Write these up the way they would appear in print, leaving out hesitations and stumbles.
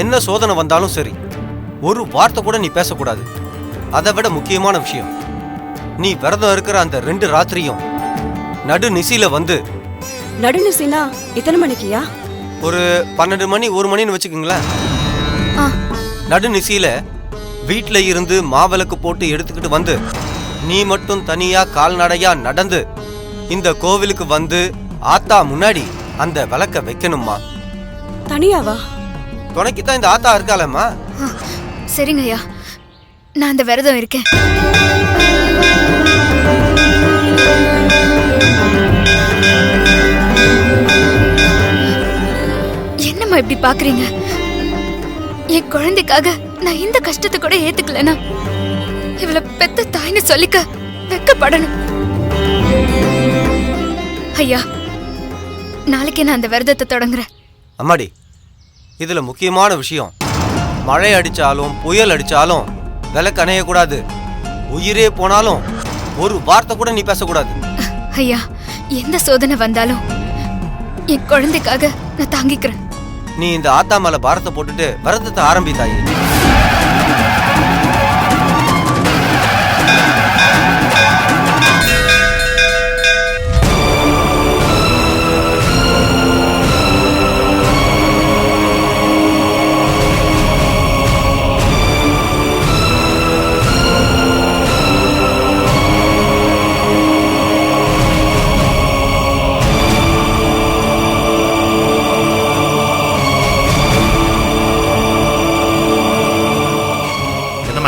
என்ன சோதனை வந்தாலும் சரி, ஒரு வார்த்தை கூட நீ பேசக்கூடாது. அதை விட முக்கியமான விஷயம், நீ விரதம் இருக்கிற அந்த 2 ராத்திரியும் நடு நிசியில வந்து. நடுநிசினா எத்தனை மணிக்குயா? ஒரு 12 மணி 1 மணின்னு வச்சுக்கோங்களேன். நடு நிசியில வீட்டுல இருந்து மாவிளக்கு போட்டு எடுத்துக்கிட்டு வந்து நீ மட்டும் தனியா கால்நடையா நடந்து இந்த கோவிலுக்கு வந்து ஆத்தா முன்னாடி அந்த விளக்க வைக்கணும்மா. தனியாவா? துணைக்குத்தான் இந்த ஆத்தா இருக்காளம்மா. சரிங்க ஐயா, நான் அந்த விரதம் இருக்கேன். என்னம்மா இப்படி பாக்குறீங்க? என் குழந்தைக்காக நான் இந்த கஷ்டத்தை கூட ஏத்துக்கலனா இவளை பெத்த தாய்னு சொல்லிக்க வெக்கப்படணும். ஐயா, நாளைக்கே நான் அந்த விரதத்தை தொடங்குறேன். அம்மாடி, இதுல முக்கியமான விஷயம், மழை அடிச்சாலும் புயல் அடிச்சாலும் விளக்கு அணையக்கூடாது. உயிரே போனாலும் ஒரு வார்த்தை கூட நீ பேசக்கூடாது. ஐயா, எந்த சோதனை வந்தாலும் என் குழந்தைக்காக நான் தாங்கிக்கிறேன். நீ இந்த ஆத்தா மேல பாரத்தை போட்டுட்டு விரதத்தை ஆரம்பித்தாயி.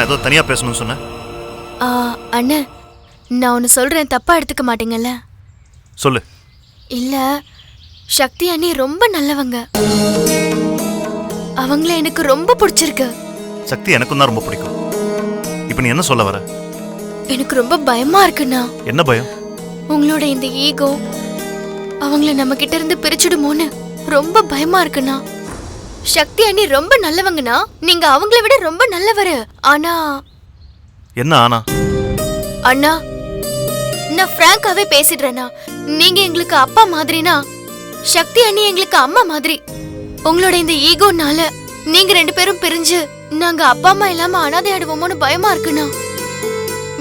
ஏதோ தனியா பேசணும்னு சொன்ன. அண்ணா, நான் ஒன்னு சொல்றேன், தப்பா எடுத்துக்க மாட்டீங்கல்ல? சொல்லு. இல்ல, சக்தி அண்ணி ரொம்ப நல்லவங்க. அவங்கள எனக்கு ரொம்ப பிடிச்சிருக்கு. சக்தி எனக்கும் தான் ரொம்ப பிடிக்கும். இப்ப நீ என்ன சொல்ல வர? எனக்கு ரொம்ப பயமா இருக்குண்ணா. என்ன பயம்? உங்களோட இந்த ஈகோ அவங்கள நம்ம கிட்ட இருந்து பிரிச்சுடுமோன்னு ரொம்ப பயமா இருக்குண்ணா. சக்தி அண்ணி ரொம்ப நல்லவங்கண்ணா, நீங்க அவங்கள விட ரொம்ப நல்லவரு. ஆனா என்ன ஆனா? அண்ணா, நான் பிராங்காவே பேசிடுறேன்னா, நீங்க எங்களுக்கு அப்பா மாதிரினா சக்தி அண்ணி எங்களுக்கு அம்மா மாதிரி. உங்களோட இந்த ஈகோனால நீங்க 2 பேரும் பிரிஞ்சு நாங்க அப்பா அம்மா இல்லாம அனாதை ஆடுவோமோன்னு பயமா இருக்குண்ணா.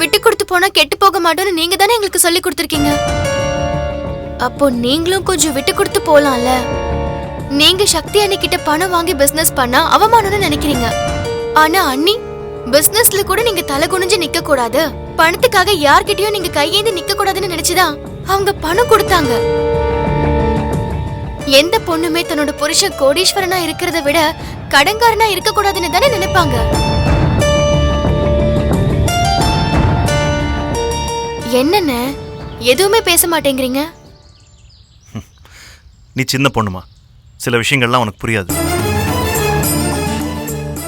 விட்டு கொடுத்து போனா கெட்டு போக மாட்டோம்னு நீங்க தானே எங்களுக்கு சொல்லி கொடுத்துருக்கீங்க. அப்போ நீங்களும் கொஞ்சம் விட்டு கொடுத்து போலாம்ல. நீங்க சக்தி அண்ணி கிட்ட பணம் வாங்கி பிசினஸ் பண்ணா அவமானம்னு நினைக்கிறீங்க. ஆனா அண்ணி, பிசினஸ்ல கூட நீங்க தலை குனிஞ்சு நிக்க கூடாது, பணத்துக்காக யார்கிட்டயும் நீங்க கையேந்து நிக்க கூடாதுன்னு நினைச்சுதான் அவங்க பணம் கொடுத்தாங்க. எந்த பொண்ணுமே தன்னோட புருஷன் கோடீஸ்வரனா இருக்கிறத விட கடன்காரனா இருக்க கூடாதுன்னு தானே நினைப்பாங்க. என்னன்னு எதுவுமே பேச மாட்டேங்கிறீங்க? நீ சின்ன பொண்ணுமா, சில விஷயங்கள்லாம் உனக்கு புரியாது.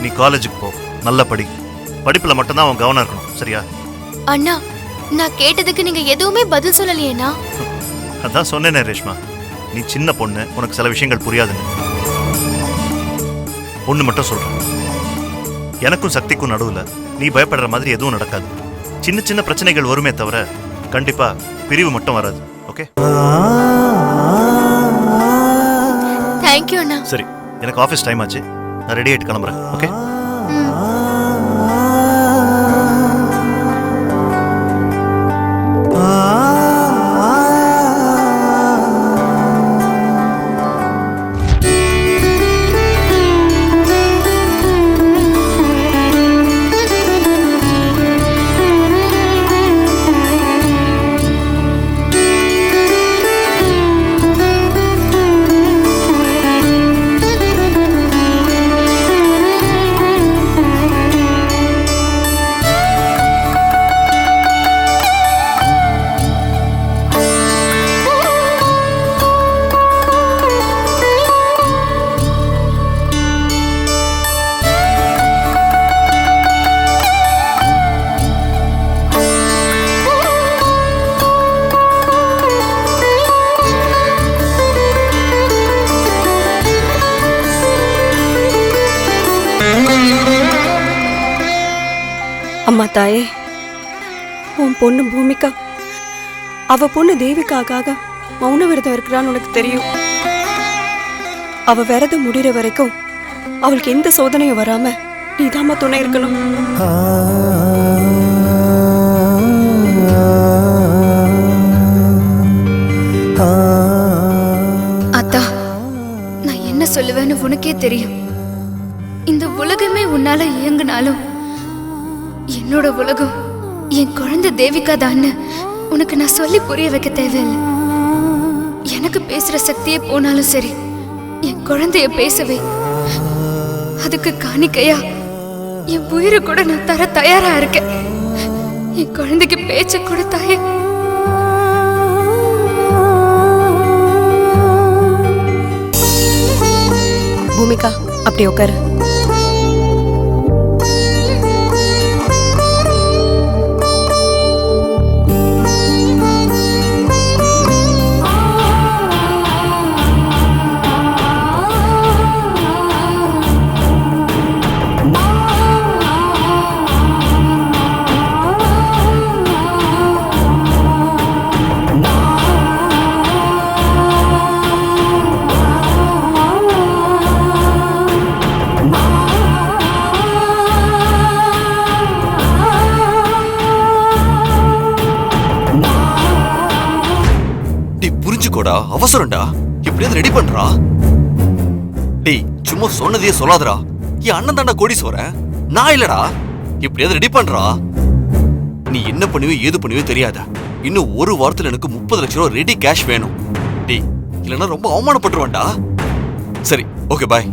நீ காலேஜுக்கு போ, நல்ல படி. படிப்புல மட்டும்தான் அவன் கவனம் இருக்கணும், சரியா? அண்ணா, நான் கேட்டதுக்கு நீங்க எதுவுமே பதில் சொல்லலையேண்ணா. அதான் சொன்னேனே ரேஷ்மா, நீ சின்ன பொண்ணு, உனக்கு சில விஷயங்கள் புரியாதுன்னு. ஒண்ணு மட்டும் சொல்றேன், எனக்கும் சக்திக்கும் நடுவுல நீ பயப்படுற மாதிரி எதுவும் நடக்காது. சின்ன சின்ன பிரச்சனைகள் வருமே தவிர கண்டிப்பா பிரிவு மட்டும் வராது. ஓகே? தேங்க்யூ அண்ணா. சரி, எனக்கு ஆஃபீஸ் டைம் ஆச்சு, நான் ரெடி ஆயிட்டு கிளம்புறேன். ஓகே? அம்மா தாயே, உன் பொண்ணு பூமிகா அவ பொண்ணு தேவிகாக்காக மௌன விரதம் இருக்கிறான்னு உனக்கு தெரியும். அவ விரதம் முடிகிற வரைக்கும் அவளுக்கு எந்த சோதனையும் வராம நீதாம்மா துணை இருக்கணும். அத்தா, நான் என்ன சொல்லுவேன்னு உனக்கே தெரியும். இந்த உலகமே உன்னால இயங்குனாலும் என்னோட உலகம் என் குழந்தை தேவிகா தான்னு உனக்கு நான் சொல்லி புரிய வைக்க தேவையில்லை. எனக்கு பேசுற சக்தியே போனாலும் சரி, என் குழந்தைய பேசவே, அதுக்கு காணிக்கையா என் உயிரை கூட நான் தர தயாரா இருக்கேன். என் குழந்தைக்கு பேச்ச கொடுத்தாயே. பூமிகா, அப்படி உட்காரு. அவசரம்டா, இப்படியாவது ரெடி பண்றா. டேய், சும்மா சொன்னதையே சொல்லாதடா. என் அண்ணன் தாண்டா கோடீஸ்வரன், நான் இல்லடா. இப்படியாவது ரெடி பண்றா. நீ என்ன பண்ணுவே ஏது பண்ணுவே தெரியாத. இன்னும் ஒரு வாரத்துல எனக்கு 30 லட்சம் ரூபாய் ரெடி கேஷ் வேணும். டேய், இல்லைன்னா ரொம்ப அவமானப்பட்டுருவான்டா. சரி, ஓகே, பாய்.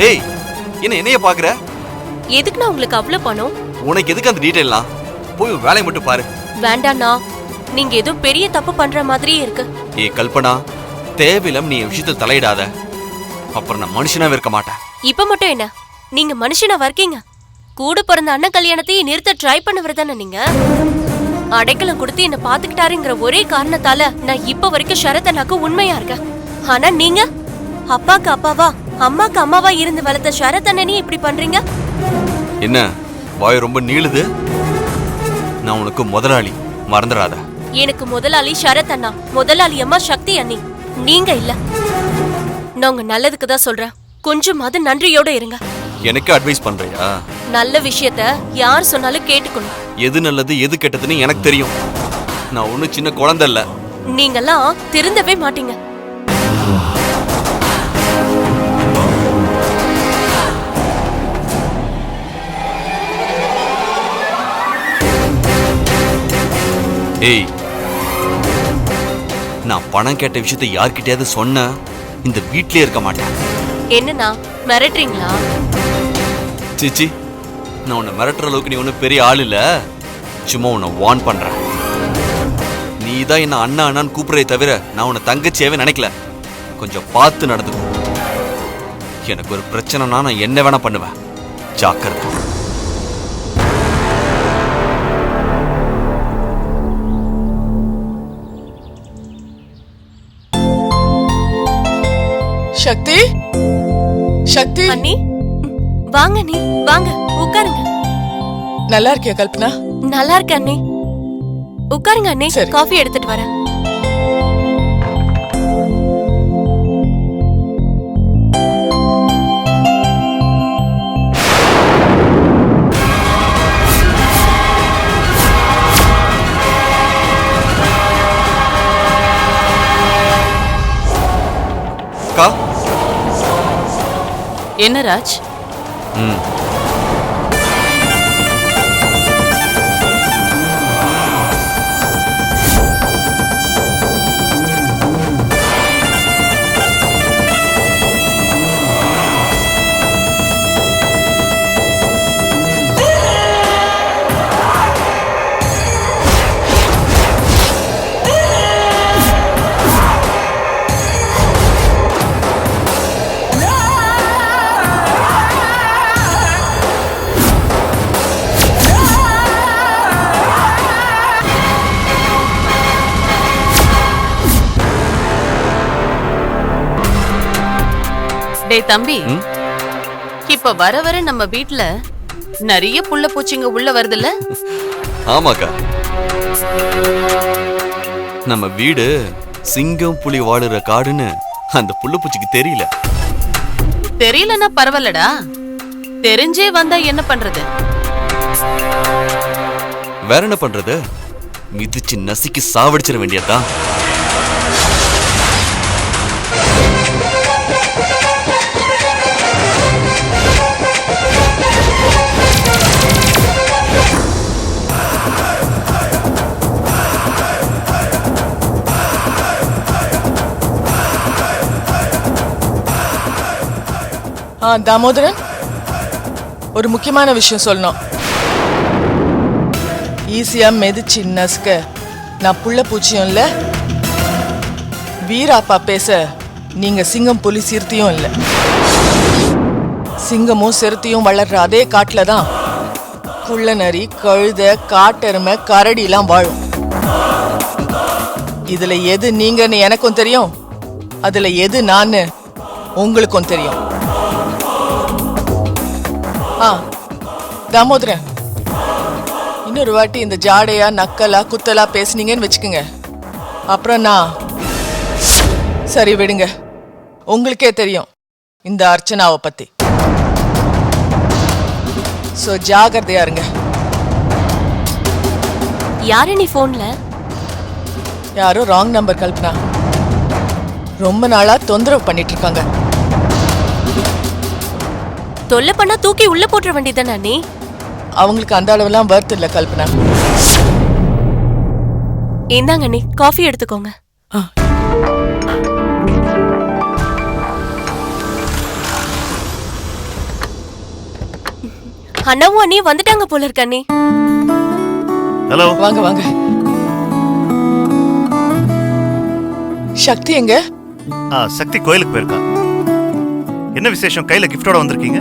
ஏய், என்னைய பாக்குற? எதுக்குண்ணா உங்களுக்கு அவ்வளவு பணம்? உனக்கு எதுக்கு அந்த டீடைல்லாம்? போய் வேலையை மட்டும் பாரு. வேண்டாண்ணா, நீங்க ஏதோ பெரிய தப்பு பண்ற மாதிரியே இருக்கு. ஏய் கல்பனா, தேவையில்லாம நீ என் விஷயத்துல தலையிடாத. அப்புறம் நான் மனுஷனாவே இருக்க மாட்டேன். இப்ப மட்டும் என்ன, நீங்க மனுஷனா இருக்கீங்க? கூட பிறந்த அண்ணன் கல்யாணத்தையும் நிறுத்த ட்ரை பண்ணவர் தானே நீங்க? அடைக்கலம் கொடுத்து என்ன பாத்துக்கிட்டாருங்கிற ஒரே காரணத்தால நான் இப்ப வரைக்கும் ஷரத்தனாக்கு உண்மையா இருக்கேன். ஆனா நீங்க அப்பாக்கு அப்பாவா அம்மாக்கு அம்மாவா இருந்து வளர்த்த ஷரத்தனே இப்படி பண்றீங்க. என்ன வாய் ரொம்ப நீளுது? நான் உனக்கு முதலாளி, மறந்துடாத. எனக்கு முதலாளி ஷரத் அண்ணா, முதலாளி அம்மா சக்தி அண்ணி, நீங்க இல்ல. நான் உங்க நல்லதுக்கு தான் சொல்றேன், கொஞ்சமாவது நன்றியோட இருங்க. எனக்கு அட்வைஸ் பண்றியா? நல்ல விஷயத்த யார் சொன்னாலும் கேட்டுக்கணும். எது நல்லது எது கெட்டதுன்னு எனக்கு தெரியும். நான் ஒன்னும் சின்ன குழந்தை இல்ல. நீங்கெல்லாம் திருந்தவே மாட்டீங்க. ஏய், நான் பணம் கேட்ட விஷயத்தை யார்கிட்டயாவது சொன்ன இந்த வீட்லயே இருக்க மாட்டேன். என்னன்னா மிரட்டுறீங்களா? சிச்சி, நான் உன்னை மிரட்டுற அளவுக்கு நீ ஒன்னும் பெரிய ஆள் இல்ல. சும்மா உன்னை வார்ன் பண்றேன். நீ தான் என்ன அண்ணா அண்ணான்னு கூப்பிடுறே தவிர நான் உன்னை தங்கச்சியாவே நினைக்கல. கொஞ்சம் பார்த்து நடந்துக்கும். எனக்கு ஒரு பிரச்சனைனா நான் என்ன வேணா பண்ணுவேன். ஜாக்கிரதை. சக்தி, சக்தி, அண்ணி வாங்க, நீ வாங்க உட்காருங்க. நல்லா இருக்கியா கல்பனா? நல்லா இருக்க அண்ணி, உட்காருங்க அண்ணி. காஃபி எடுத்துட்டு வரேன். என்ன ராஜ்? டேய் தம்பி, இப்ப வர வர நம்ம வீட்ல நிறைய புள்ள பூச்சிங்க உள்ள வருதுல்ல? ஆமாக்கா. நம்ம வீடு சிங்கம் புலி வாழுற காடுன்னு அந்த புள்ளுப்பூச்சிக்கு தெரியல. தெரியலன்னா பரவாயில்லடா, தெரிஞ்சே வந்தா என்ன பண்றது? வேற என்ன பண்றது? மிதிச்சு நசுக்கி சாவடிச்சிட வேண்டியதுதான். தாமோதரன், ஒரு முக்கியமான விஷயம் சொல்லணும். ஈஸியா மெதிச்சு நசுக்க நான் புள்ள பூச்சியும் இல்ல, வீராப்பா பேச நீங்க சிங்கம் புலி சிறுத்தையும் இல்ல. சிங்கமும் சிறுத்தையும் வளர்ற அதே காட்டுல தான் புள்ள நரி, கழுத, காட்டெருமை, கரடி எல்லாம் வாழும். இதுல எது நீங்கன்னு எனக்கும் தெரியும், அதுல எது நான்னு உங்களுக்கும் தெரியும். தாமோதரன், இன்னொரு வாட்டி இந்த ஜாடையா நக்கலா குத்தலா பேசுனீங்கன்னு வச்சுக்கோங்க, அப்புறம் நான் சரி விடுங்க. உங்களுக்கே தெரியும் இந்த அர்ச்சனாவை பத்தி. சோ ஜாகிரதையா இருங்க. யாரு நீ போன்ல? யாரோ ராங் நம்பர் கல்பனா. ரொம்ப நாளா தொந்தரவு பண்ணிட்டு இருக்காங்க. தொல்லை பண்ணா தூக்கி உள்ள போட்டுற வேண்டியதானே நீ? அவங்களுக்கு அந்த அளவுலாம் வர்த் இல்ல கல்பனா. இந்தாங்க நீ காஃபி எடுத்துக்கோங்க. அண்ணாவும் அண்ணி வந்துட்டாங்க போல இருக்க. அண்ணி ஹலோ. வாங்க வாங்க. சக்தி எங்க? சக்தி கோயிலுக்கு போயிருக்கா. என்ன விசேஷம்? கையில கிஃப்டோட வந்திருக்கீங்க?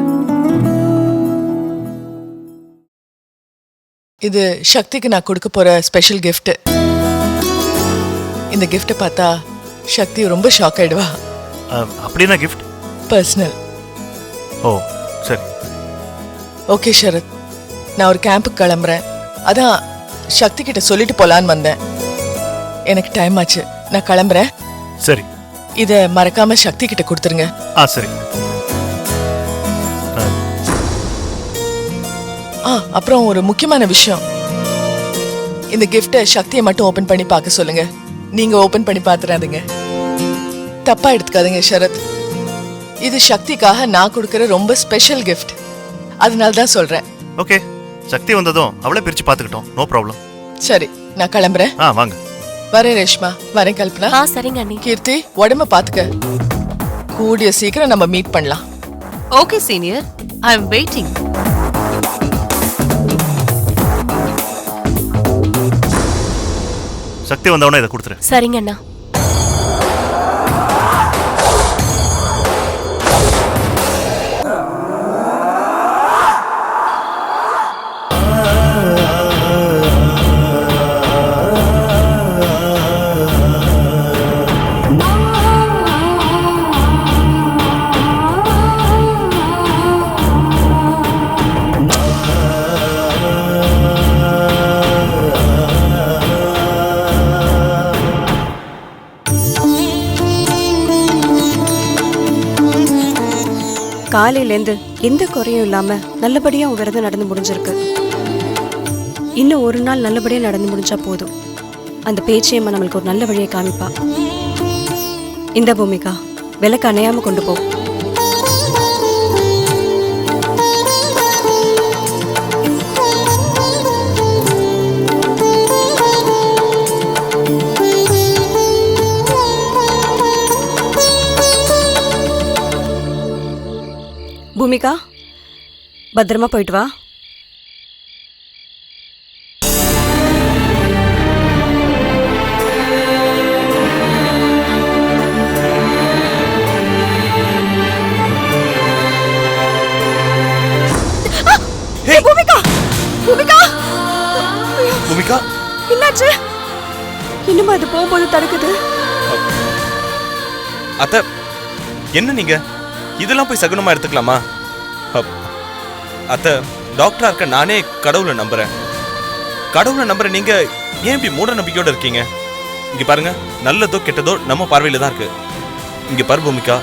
இது சக்திக்கு நான் கொடுக்க போற ஸ்பெஷல் கிஃப்ட். இந்த கிஃப்ட் பார்த்தா சக்தி ரொம்ப ஷாக் ஆயிடுவா. அப்படின்னா கிஃப்ட் பர்சனல். ஓ சரி. ஓகே ஷரத், நான் ஒரு கேம்புக்கு கிளம்புறேன். அதான் சக்தி கிட்ட சொல்லிட்டு போலான்னு வந்தேன். எனக்கு டைம் ஆச்சு, நான் கிளம்புறேன். சரி. இத மறக்காம சக்தி கிட்ட கொடுத்துருங்க. சரி. அப்புறம் ஒரு முக்கியமான விஷயம், இந்த கிஃப்ட சக்தியை மட்டும் ஓபன் பண்ணி பார்க்க சொல்லுங்க. நீங்க ஓபன் பண்ணி பாத்துறாதீங்க, தப்பா எடுத்துக்காதீங்க ஷரத். இது சக்திக்காக நான் கொடுக்கிற ரொம்ப ஸ்பெஷல் கிஃப்ட், அதனால தான் சொல்றேன். ஓகே, சக்தி வந்ததும் அவளை பிரிச்சு பாத்துக்கிட்டோம். No problem. சரி, நான் கிளம்புறேன். வாங்க. வரேன் ரேஷ்மா, வரேன் கல்பனா. சரிங்க அண்ணி. கீர்த்தி, உடம்ப பாத்துக்க. கூடிய சீக்கிரம் நம்ம மீட் பண்ணலாம். Okay senior, I am waiting. Sakthi வந்தவனே இதை கொடுத்துரு. சரிங்க அண்ணா. காலையிலேருந்து எந்த குறையும் இல்லாம நல்லபடியா உன் விரதம் நடந்து முடிஞ்சிருக்கு. இன்னும் ஒரு நாள் நல்லபடியா நடந்து முடிஞ்சா போதும். அந்த பேச்சியம்மா நம்மளுக்கு ஒரு நல்ல வழியை காமிப்பா. இந்த பூமிகா, விளக்கு அணையாம கொண்டு போ. பூமிகா, பத்திரமா போயிட்டு வா. பூமிகா, பூமிகா, பூமிகா, என்னாச்சு? இன்னுமா அது போகும்போது தடுக்குது? அத்தை, என்ன நீங்க இதெல்லாம் போய் சகுனமா எடுத்துக்கலாமா? அத்தை, டாக்டரா இருக்க நானே கடவுளை நம்புறேன். கடவுளை நம்புற நீங்க ஏன் இப்படி மூட நம்பிக்கையோட இருக்கீங்க? இங்க பாருங்க, நல்லதோ கெட்டதோ நம்ம பார்வையில தான் இருக்கு. இங்க பாரு பூமிகா,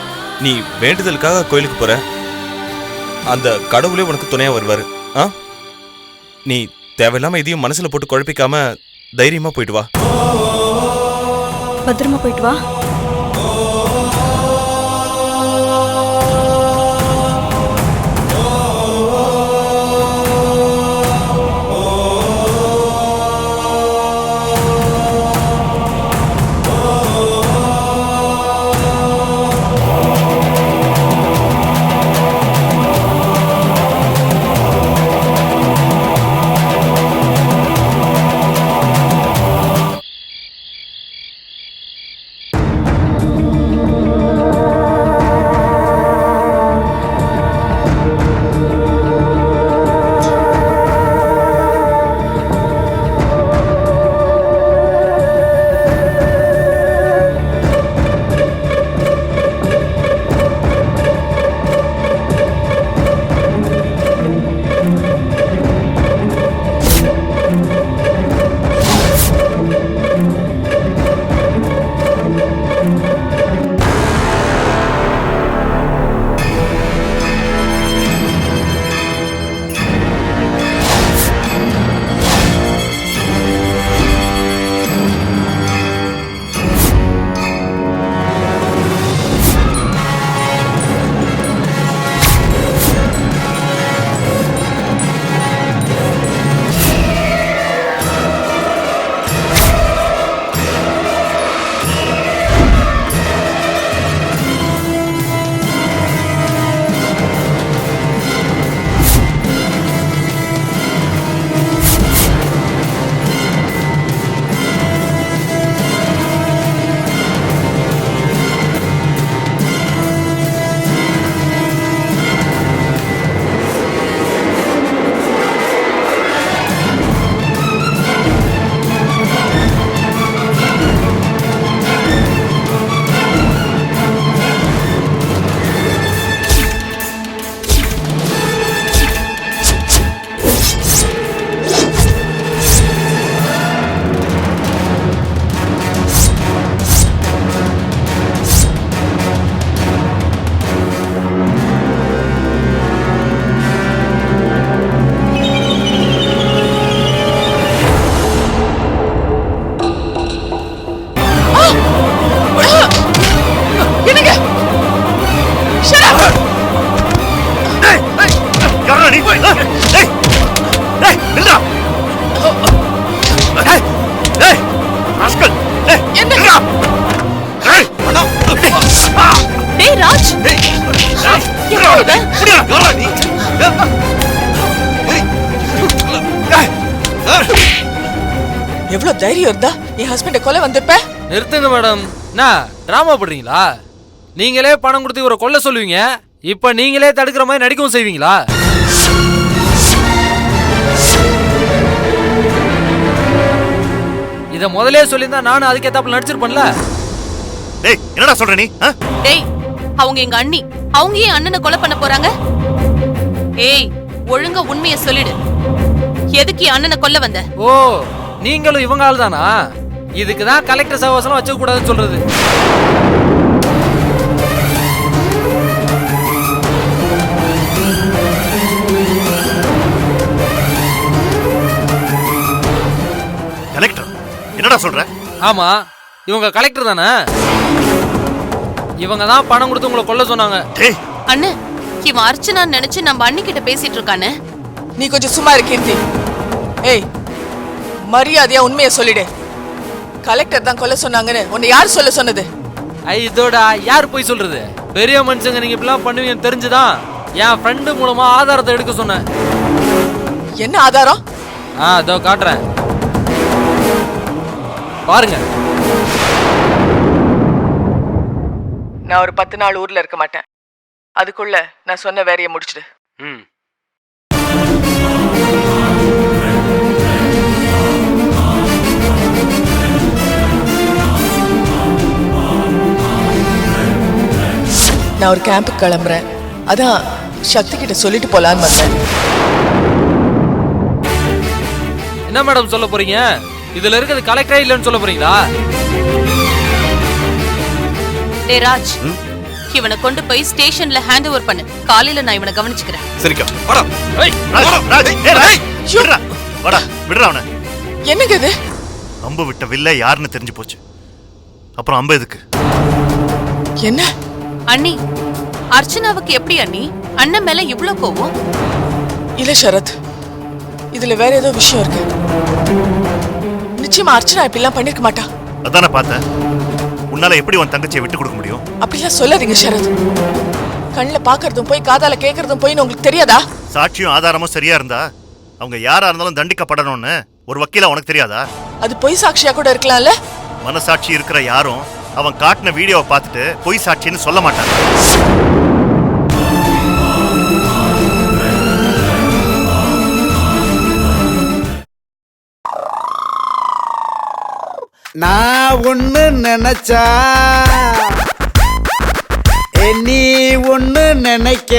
நீ வேண்டுதலுக்காக கோயிலுக்கு போற, அந்த கடவுளே உனக்கு துணையா வருவாரு. நீ தேவையில்லாம இதையும் மனசுல போட்டு குழப்பிக்காம தைரியமா போயிட்டு வா. பத்திரமா போயிட்டு வா. எவ்வளவு தைரியம் இருந்தா என் ஹஸ்பண்ட கொலை வந்திருப்ப? நிறுத்துங்க மேடம். என்ன டிராமா பண்றீங்களா? நீங்களே பணம் கொடுத்து இவரை கொல்ல சொல்லுவீங்க, இப்ப நீங்களே தடுக்கிற மாதிரி நடிக்கவும் செய்வீங்களா? இத முதலே சொல்லியிருந்தா நானும் அதுக்கேத்தாப்புல நடிச்சிருப்பேன்ல. டேய் என்னடா சொல்ற நீ? டேய் அவங்க எங்க அண்ணி, அவங்க ஏன் அண்ணனை கொலை பண்ண போறாங்க? ஏய் ஒழுங்கா உண்மையை சொல்லிடு, எதுக்கு அண்ணனை கொல்ல வந்த? ஓ நீங்களும் இவங்க ஆள் தானா? இதுக்குதான் கலெக்டர் சவாசனம் வச்சுக்க கூடாதுன்னு சொல்றது. கலெக்டர் என்னடா சொல்ற? ஆமா இவங்க கலெக்டர் தானே, இவங்க தான் பணம் கொடுத்து உங்களை கொல்ல சொன்னாங்க. அண்ணே இவன் அர்ச்சனா நினைச்சு நம்ம அண்ணி கிட்ட பேசிட்டு இருக்கானே. நீ கொஞ்சம் சும்மா இரு கீர்த்தி. ஏய் மரியாதையா உண்மையை சொல்லிடு, கலெக்டர் தான் கொல்ல சொன்னாங்கன்னு உன்னை யார் சொல்ல சொன்னது? இதோட யார் போய் சொல்றது? பெரிய மனுஷங்க நீங்க இப்படிலாம் பண்ணுவீங்கன்னு தெரிஞ்சுதான் என் ஃப்ரெண்டு மூலமா ஆதாரத்தை எடுக்க சொன்னேன். என்ன ஆதாரம்? இதோ காட்டுறேன் பாருங்க. நான் ஒரு 10 நாள் ஊர்ல இருக்க மாட்டேன், அதுக்குள்ள நான் சொன்ன வேலையை முடிச்சிடு. நான் ஒரு கேம்புக்கு கிளம்புறேன், அதான் சக்தி கிட்ட சொல்லிட்டு போலான்னு வந்தேன். என்ன மேடம் சொல்ல போறீங்க? இதுல இருக்கிறது கலெக்டரே இல்லைன்னு சொல்ல போறீங்களா? டேய் ராஜ், இவனை கொண்டு போய் ஸ்டேஷன்ல ஹேண்ட் ஓவர் பண்ணு. காலையில நான் இவனை கவனிச்சுக்கிறேன். சரிக்கா வாடா. வாடா விடுறா அவனை. என்னங்க இது? அம்பு விட்ட வில்ல யாருன்னு தெரிஞ்சு போச்சு. அப்புறம் அம்பு எதுக்கு? என்ன அண்ணி, அர்ச்சனாவுக்கு எப்படி அண்ணி அண்ணன் மேல இவ்ளோ கோவம்? இல்ல சரத், இதுல வேற ஏதோ விஷயம் இருக்கு. நிச்சயமா அர்ச்சனா இப்படிலாம் பண்ணிருக்க மாட்டா. அதானே பார்த்தேன். உன்னால எப்படி உன் தங்கச்சியை விட்டு கொடுக்க முடியும்? அப்படிலாம் சொல்லாதீங்க சரத். கண்ணுல பாக்குறதும் போய் காதால கேக்குறதும் போய் உங்களுக்கு தெரியாதா? சாட்சியும் ஆதாரமும் சரியா இருந்தா அவங்க யாரா இருந்தாலும் தண்டிக்கப்படணும்னு ஒரு வக்கீலா உனக்கு தெரியாதா? அது பொய் சாட்சியா கூட இருக்கலாம்ல. மனசாட்சி இருக்கிற யாரும் அவன் காட்டின வீடியோவை பார்த்துட்டு பொய் சாட்சின்னு சொல்ல மாட்டாங்க. நான் ஒண்ணு நினைச்சா நீ ஒண்ணு நினைக்க